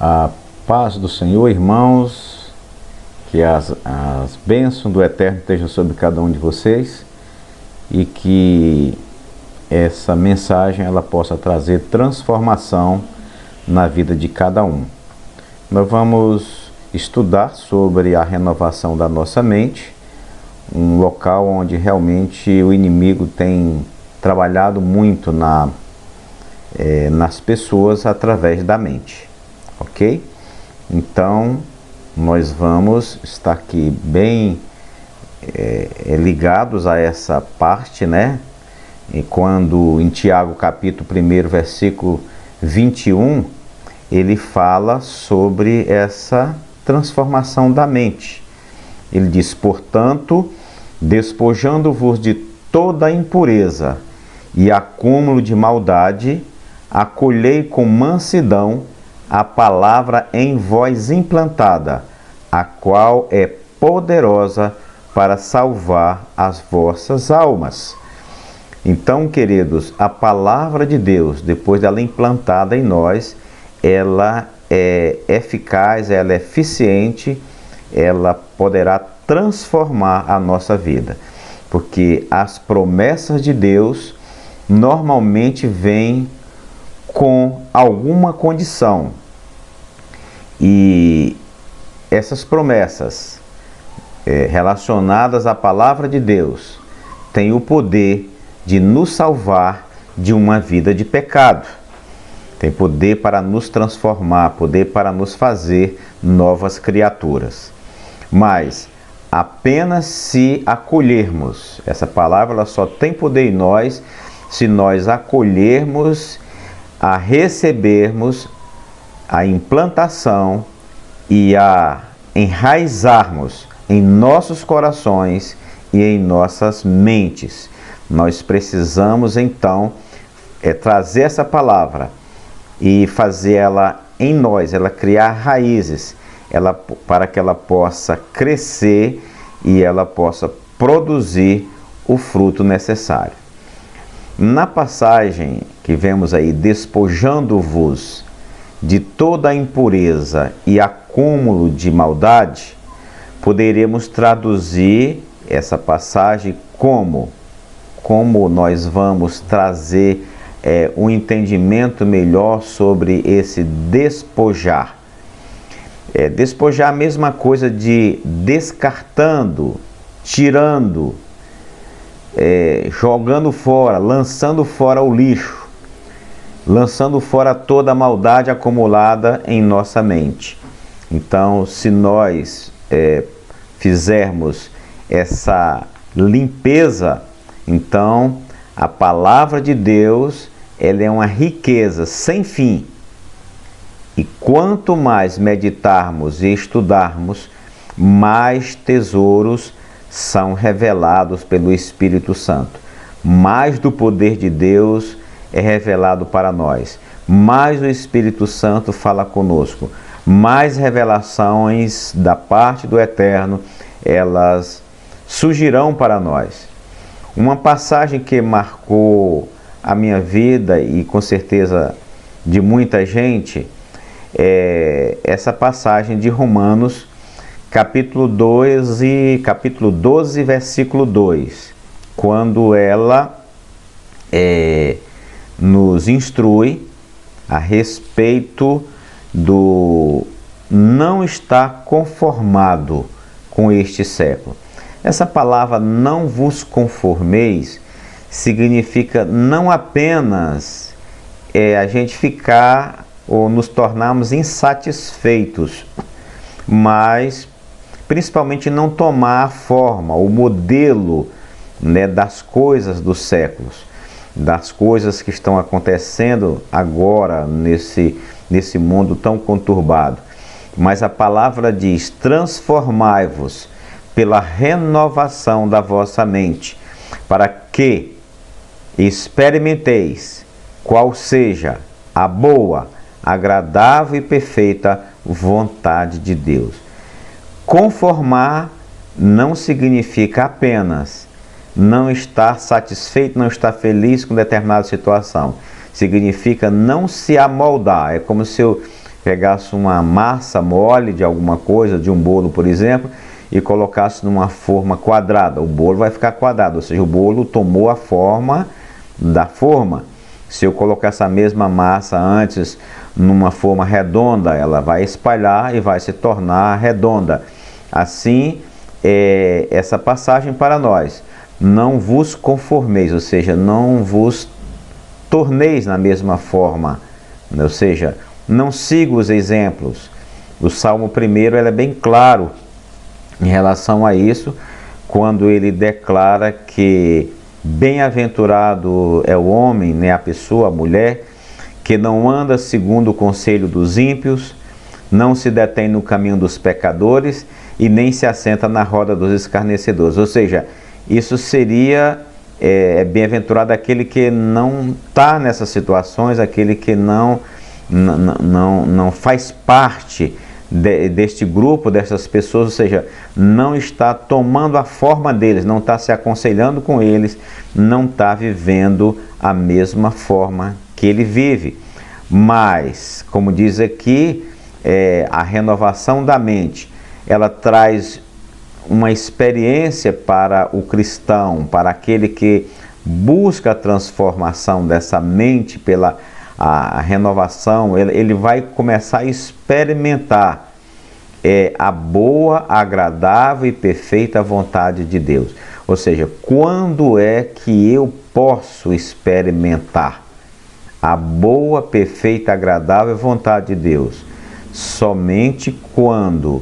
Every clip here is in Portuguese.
A paz do Senhor, irmãos, que as bênçãos do Eterno estejam sobre cada um de vocês e que essa mensagem ela possa trazer transformação na vida de cada um. Nós vamos estudar sobre a renovação da nossa mente, um local onde realmente o inimigo tem trabalhado muito nas pessoas através da mente. Ok? Então, nós vamos estar aqui bem ligados a essa parte, né? E quando em Tiago capítulo 1, versículo 21, ele fala sobre essa transformação da mente. Ele diz, portanto, despojando-vos de toda impureza e acúmulo de maldade, acolhei com mansidão a palavra em vós implantada, a qual é poderosa para salvar as vossas almas. Então, queridos, a palavra de Deus, depois dela implantada em nós, ela é eficaz, ela é eficiente, ela poderá transformar a nossa vida. Porque as promessas de Deus normalmente vêm com alguma condição. E essas promessas relacionadas à palavra de Deus têm o poder de nos salvar de uma vida de pecado. Tem poder para nos transformar, poder para nos fazer novas criaturas. Mas apenas se acolhermos, essa palavra ela só tem poder em nós se nós acolhermos, a recebermos a implantação e a enraizarmos em nossos corações e em nossas mentes. Nós precisamos então trazer essa palavra e fazer ela em nós, ela criar raízes, para que ela possa crescer e ela possa produzir o fruto necessário. Na passagem que vemos aí, despojando-vos de toda a impureza e acúmulo de maldade, poderemos traduzir essa passagem como nós vamos trazer um entendimento melhor sobre esse despojar. Despojar é a mesma coisa de descartando, tirando, jogando fora, lançando fora o lixo, lançando fora toda a maldade acumulada em nossa mente. Então, se nós fizermos essa limpeza, então a palavra de Deus ela é uma riqueza sem fim. E quanto mais meditarmos e estudarmos, mais tesouros são revelados pelo Espírito Santo. Mais do poder de Deus é revelado para nós. Mais o Espírito Santo fala conosco. Mais revelações da parte do Eterno, elas surgirão para nós. Uma passagem que marcou a minha vida e com certeza de muita gente é essa passagem de Romanos, capítulo 12, versículo 2, quando ela nos instrui a respeito do não estar conformado com este século. Essa palavra não vos conformeis significa não apenas a gente ficar ou nos tornarmos insatisfeitos, mas principalmente não tomar a forma, o modelo, né, das coisas dos séculos, das coisas que estão acontecendo agora nesse mundo tão conturbado. Mas a palavra diz, transformai-vos pela renovação da vossa mente, para que experimenteis qual seja a boa, agradável e perfeita vontade de Deus. Conformar não significa apenas não estar satisfeito, não estar feliz com determinada situação. Significa não se amoldar. É como se pegasse uma massa mole de alguma coisa, de um bolo, por exemplo, e colocasse numa forma quadrada, o bolo vai ficar quadrado, ou seja, o bolo tomou a forma da forma. Se eu colocar essa mesma massa antes numa forma redonda, ela vai espalhar e vai se tornar redonda. Assim, essa passagem para nós: não vos conformeis, ou seja, não vos torneis na mesma forma, ou seja, não siga os exemplos. O Salmo 1 ele é bem claro em relação a isso, quando ele declara que bem-aventurado é o homem, né, a pessoa, a mulher, que não anda segundo o conselho dos ímpios, não se detém no caminho dos pecadores e nem se assenta na roda dos escarnecedores. Ou seja, isso seria bem-aventurado aquele que não está nessas situações, aquele que não faz parte deste grupo, dessas pessoas, ou seja, não está tomando a forma deles, não está se aconselhando com eles, não está vivendo a mesma forma que ele vive. Mas, como diz aqui, a renovação da mente, ela traz uma experiência para o cristão, para aquele que busca a transformação dessa mente pela a renovação. Ele vai começar a experimentar a boa, agradável e perfeita vontade de Deus. Ou seja, quando é que eu posso experimentar a boa, perfeita, agradável vontade de Deus? Somente quando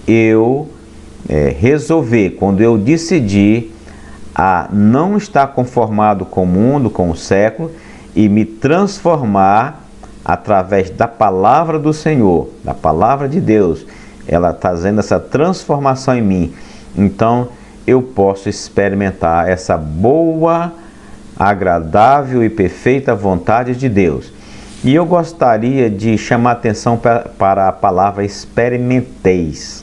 eu resolver, quando eu decidir a não estar conformado com o mundo, com o século, e me transformar através da palavra do Senhor, da palavra de Deus. Ela está fazendo essa transformação em mim. Então eu posso experimentar essa boa, agradável e perfeita vontade de Deus. E eu gostaria de chamar a atenção para a palavra experimenteis.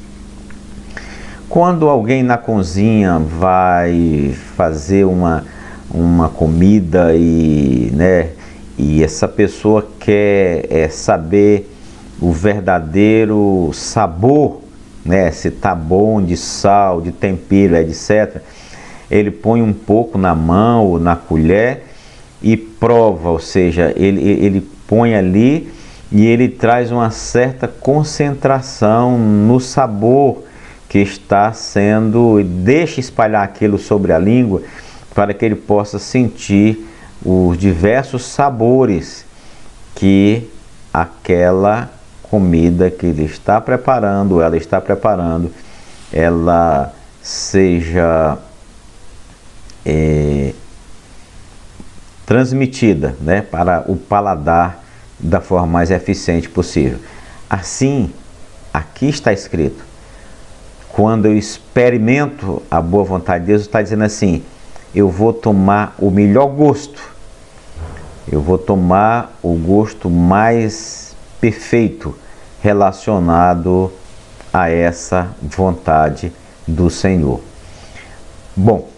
Quando alguém na cozinha vai fazer uma comida e essa pessoa quer saber o verdadeiro sabor, se está bom de sal, de tempero, etc. Ele põe um pouco na mão ou na colher e prova, ou seja, ele põe ali e ele traz uma certa concentração no sabor que está sendo, e deixa espalhar aquilo sobre a língua para que ele possa sentir os diversos sabores que aquela comida que ele está preparando, ela seja transmitida, para o paladar da forma mais eficiente possível. Assim, aqui está escrito: quando eu experimento a boa vontade de Deus, está dizendo assim: eu vou tomar o melhor gosto, eu vou tomar o gosto mais perfeito relacionado a essa vontade do Senhor. Bom,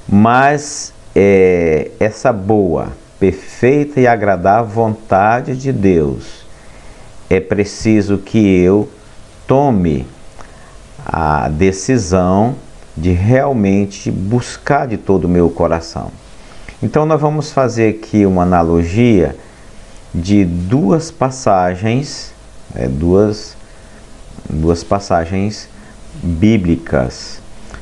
mas essa boa, perfeita e agradável vontade de Deus, é preciso que eu tome a decisão de realmente buscar de todo o meu coração. Então nós vamos fazer aqui uma analogia de duas passagens, duas passagens bíblicas.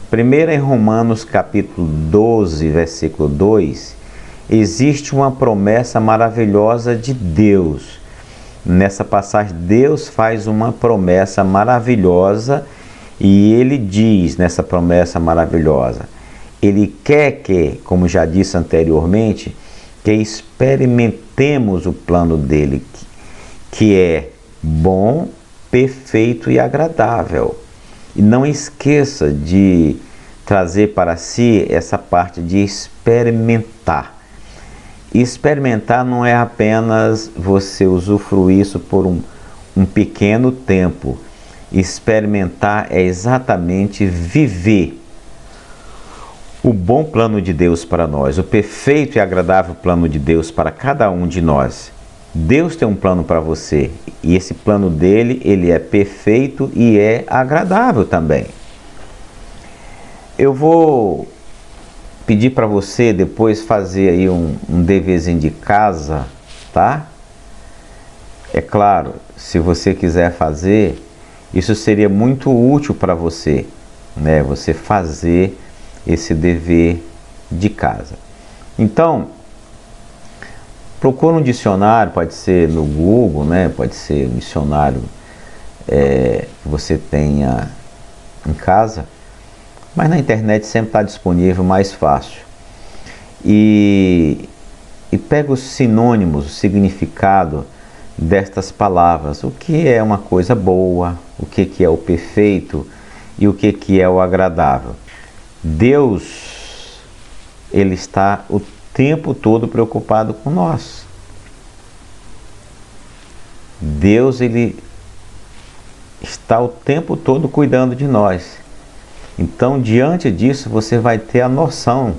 Primeiro, em Romanos capítulo 12, versículo 2, existe uma promessa maravilhosa de Deus. Nessa passagem, Deus faz uma promessa maravilhosa. E ele diz nessa promessa maravilhosa, ele quer que, como já disse anteriormente, que experimentemos o plano dele, que é bom, perfeito e agradável. E não esqueça de trazer para si essa parte de experimentar. Experimentar não é apenas você usufruir isso por um pequeno tempo. Experimentar é exatamente viver o bom plano de Deus para nós, o perfeito e agradável plano de Deus para cada um de nós. Deus tem um plano para você, e esse plano dele, ele é perfeito e é agradável também. Eu vou pedir para você depois fazer aí um deverzinho de casa, tá? É claro, se você quiser fazer, isso seria muito útil para você, né? Você fazer esse dever de casa. Então, procura um dicionário, pode ser no Google, né? Pode ser um dicionário que você tenha em casa, mas na internet sempre está disponível, mais fácil. E pega os sinônimos, o significado destas palavras. O que é uma coisa boa, o que é o perfeito e o que é o agradável. Deus, ele está o tempo todo preocupado com nós. Deus, ele está o tempo todo cuidando de nós. Então, diante disso, você vai ter a noção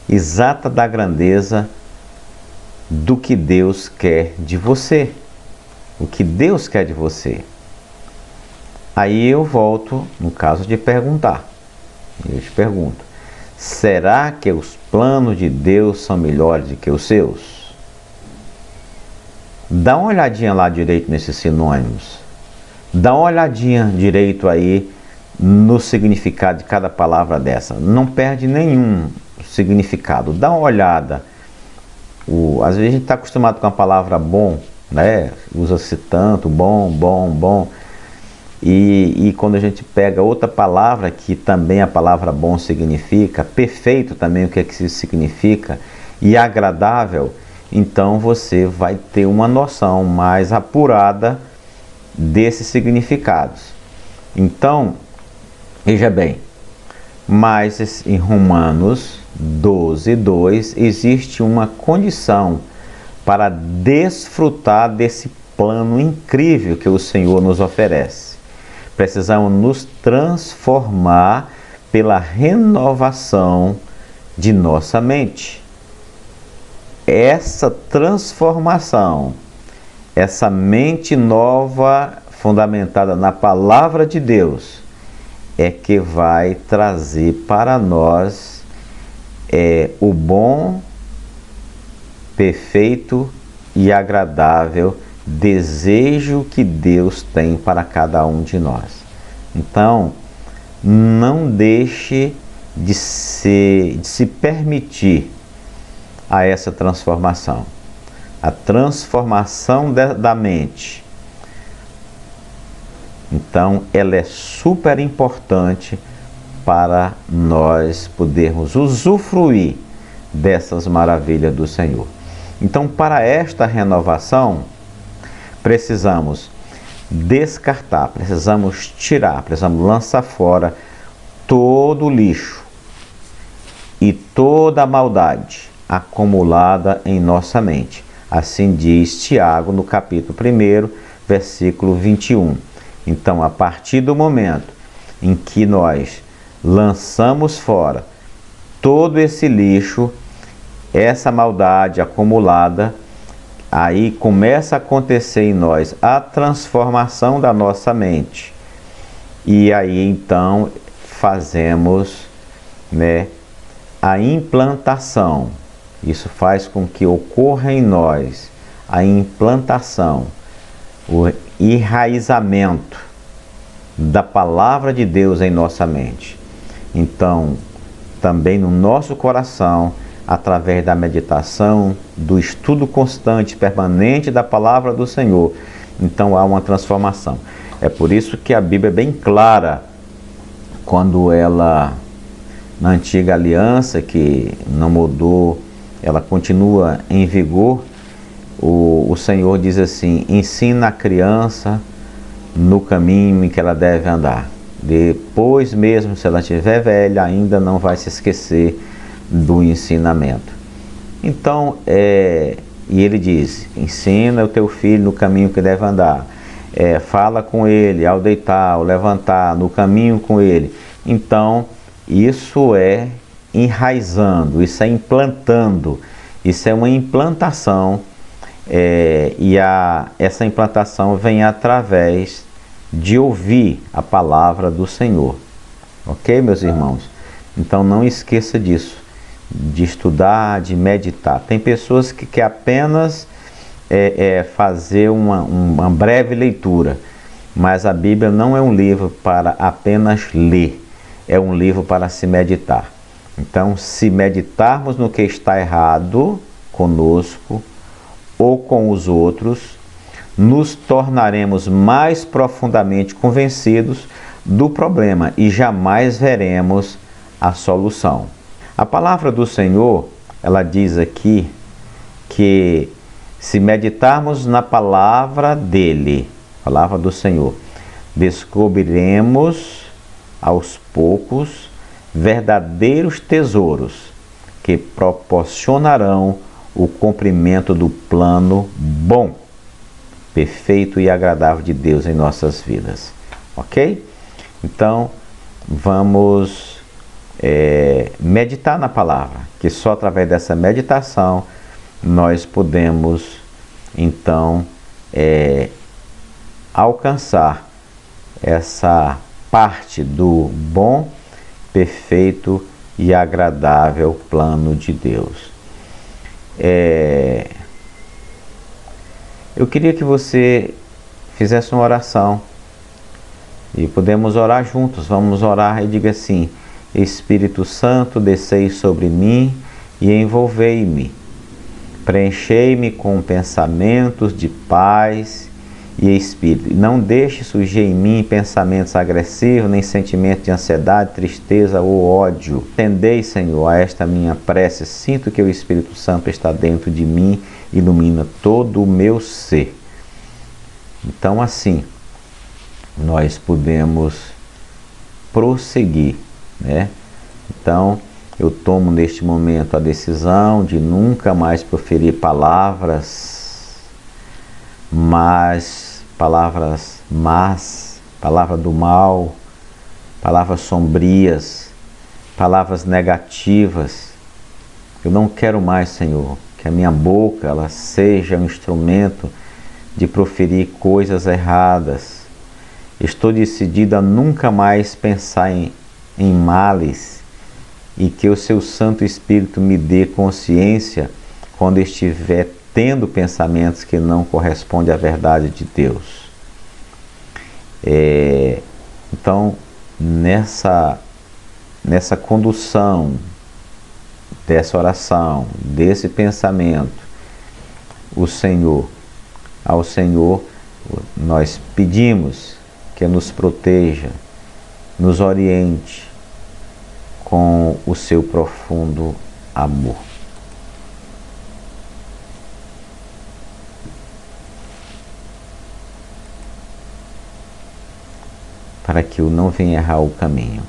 exata da grandeza do que Deus quer de você. O que Deus quer de você. Aí eu volto no caso de perguntar. Eu te pergunto: será que os planos de Deus são melhores do que os seus? Dá uma olhadinha lá direito nesses sinônimos. Dá uma olhadinha direito aí no significado de cada palavra dessa. Não perde nenhum significado. Dá uma olhada. Às vezes a gente está acostumado com a palavra bom, né? Usa-se tanto, bom, bom, bom. E quando a gente pega outra palavra que também a palavra bom significa, perfeito também o que isso significa, e agradável, então você vai ter uma noção mais apurada desses significados. Então, veja bem, mas em Romanos 12:2 existe uma condição para desfrutar desse plano incrível que o Senhor nos oferece. Precisamos nos transformar pela renovação de nossa mente. Essa transformação, essa mente nova fundamentada na palavra de Deus, é que vai trazer para nós o bom, perfeito e agradável desejo que Deus tem para cada um de nós. Então, não deixe de se permitir a essa transformação. A transformação da mente. Então, ela é super importante para nós podermos usufruir dessas maravilhas do Senhor. Então, para esta renovação, precisamos descartar, precisamos tirar, precisamos lançar fora todo o lixo e toda a maldade acumulada em nossa mente. Assim diz Tiago no capítulo 1, versículo 21. Então, a partir do momento em que nós lançamos fora todo esse lixo, essa maldade acumulada, aí começa a acontecer em nós a transformação da nossa mente. E aí então fazemos, a implantação. Isso faz com que ocorra em nós a implantação, o enraizamento da palavra de Deus em nossa mente. Então, também no nosso coração, através da meditação, do estudo constante, permanente da palavra do Senhor, então há uma transformação. É por isso que a Bíblia é bem clara, quando ela, na antiga aliança, que não mudou, ela continua em vigor, o Senhor diz assim: ensina a criança no caminho em que ela deve andar. Depois mesmo, se ela estiver velha, ainda não vai se esquecer do ensinamento. Então, e ele diz: ensina o teu filho no caminho que deve andar. Fala com ele ao deitar, ao levantar, no caminho com ele. Então, isso é enraizando, isso é implantando, isso é uma implantação essa implantação vem através de ouvir a palavra do Senhor. Ok, meus irmãos? Então não esqueça disso, de estudar, de meditar. Tem pessoas que querem apenas fazer uma breve leitura, mas a Bíblia não é um livro para apenas ler, é um livro para se meditar. Então, se meditarmos no que está errado conosco ou com os outros, nos tornaremos mais profundamente convencidos do problema e jamais veremos a solução. A palavra do Senhor, ela diz aqui que se meditarmos na palavra dele, palavra do Senhor, descobriremos aos poucos verdadeiros tesouros que proporcionarão o cumprimento do plano bom, perfeito e agradável de Deus em nossas vidas. Ok? Então, vamos meditar na palavra, que só através dessa meditação nós podemos, então, alcançar essa parte do bom, perfeito e agradável plano de Deus. Eu queria que você fizesse uma oração e podemos orar juntos. Vamos orar e diga assim: Espírito Santo, descei sobre mim e envolvei-me. Preenchei-me com pensamentos de paz e espírito. Não deixe surgir em mim pensamentos agressivos, nem sentimentos de ansiedade, tristeza ou ódio. Atendei, Senhor, a esta minha prece. Sinto que o Espírito Santo está dentro de mim, ilumina todo o meu ser. Então, assim, nós podemos prosseguir, né? Então, eu tomo neste momento a decisão de nunca mais proferir palavras más, palavra do mal, palavras sombrias, palavras negativas. Eu não quero mais, Senhor, que a minha boca ela seja um instrumento de proferir coisas erradas. Estou decidido a nunca mais pensar em males, e que o seu Santo Espírito me dê consciência quando estiver tendo pensamentos que não correspondem à verdade de Deus. Então, nessa condução dessa oração, desse pensamento, ao Senhor nós pedimos que nos proteja, nos oriente com o seu profundo amor. Para que eu não venha errar o caminho.